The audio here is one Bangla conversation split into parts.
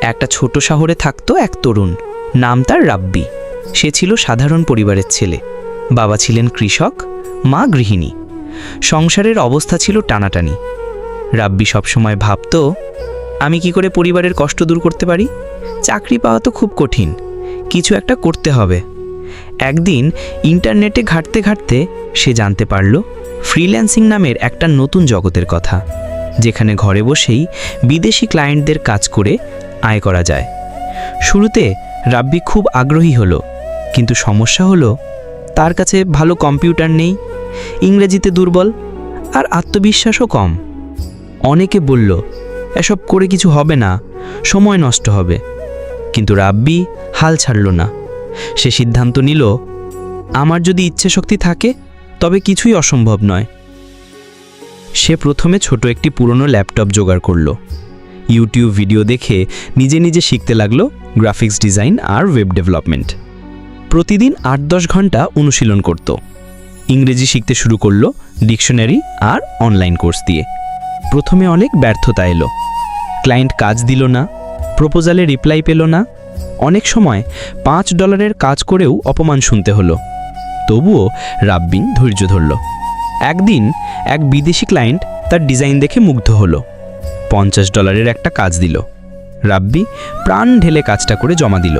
একটা ছোট শহরে থাকতো এক তরুণ, নাম তার রাব্বি। সে ছিল সাধারণ পরিবারের ছেলে। বাবা ছিলেন কৃষক, মা গৃহিণী। সংসারের অবস্থা ছিল টানাটানি। রাব্বি সবসময় ভাবত, আমি কি করে পরিবারের কষ্ট দূর করতে পারি? চাকরি পাওয়া তো খুব কঠিন, কিছু একটা করতে হবে। একদিন ইন্টারনেটে ঘাঁটতে ঘাঁটতে সে জানতে পারল ফ্রিল্যান্সিং নামের একটা নতুন জগতের কথা, যেখানে ঘরে বসেই বিদেশি ক্লায়েন্টদের কাজ করে আয় করা যায়। শুরুতে রাব্বি খুব আগ্রহী হলো, কিন্তু সমস্যা হলো তার কাছে ভালো কম্পিউটার নেই, ইংরেজিতে দুর্বল, আর আত্মবিশ্বাসও কম। অনেকে বলল, এসব করে কিছু হবে না, সময় নষ্ট হবে। কিন্তু রাব্বি হাল ছাড়ল না। সে সিদ্ধান্ত নিল, আমার যদি ইচ্ছে শক্তি থাকে তবে কিছুই অসম্ভব নয়। সে প্রথমে ছোট একটি পুরনো ল্যাপটপ জোগাড় করল। ইউটিউব ভিডিও দেখে নিজে নিজে শিখতে লাগলো গ্রাফিক্স ডিজাইন আর ওয়েব ডেভেলপমেন্ট। প্রতিদিন ৮-১০ ঘন্টা অনুশীলন করত। ইংরেজি শিখতে শুরু করলো ডিকশনারি আর অনলাইন কোর্স দিয়ে। প্রথমে অনেক ব্যর্থতা এলো। ক্লায়েন্ট কাজ দিল না, প্রপোজালে রিপ্লাই পেল না, অনেক সময় $5 কাজ করেও অপমান শুনতে হলো। তবুও রাব্বি ধৈর্য ধরল। একদিন এক বিদেশি ক্লায়েন্ট তার ডিজাইন দেখে মুগ্ধ হলো। $50 একটা কাজ দিল। রাব্বি প্রাণ ঢেলে কাজটা করে জমা দিল।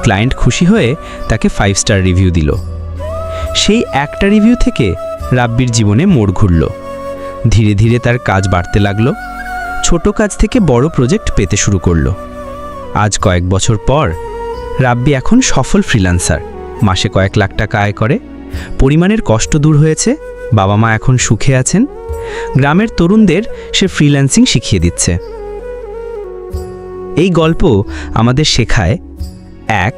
ক্লায়েন্ট খুশি হয়ে তাকে 5 স্টার রিভিউ দিল। সেই একটা রিভিউ থেকে রাব্বির জীবনে মোড় ঘুরল। ধীরে ধীরে তার কাজ বাড়তে লাগলো। ছোট কাজ থেকে বড় প্রজেক্ট পেতে শুরু করলো। আজ কয়েক বছর পর রাব্বি এখন সফল ফ্রিল্যান্সার। মাসে কয়েক লাখ টাকা আয় করে। পরিমাণের কষ্ট দূর হয়েছে, বাবা মা এখন সুখে আছেন। গ্রামের তরুণদের সে ফ্রিল্যান্সিং শিখিয়ে দিচ্ছে। এই গল্প আমাদের শেখায়, 1.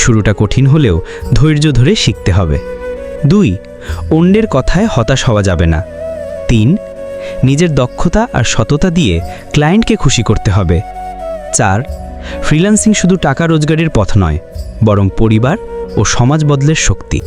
শুরুটা কঠিন হলেও ধৈর্য ধরে শিখতে হবে। 2. অন্যের কথায় হতাশ হওয়া যাবে না। 3. নিজের দক্ষতা আর সততা দিয়ে ক্লায়েন্টকে খুশি করতে হবে। 4. ফ্রিল্যান্সিং শুধু টাকা রোজগারের পথ নয়, বরং পরিবার ও সমাজ বদলের শক্তি।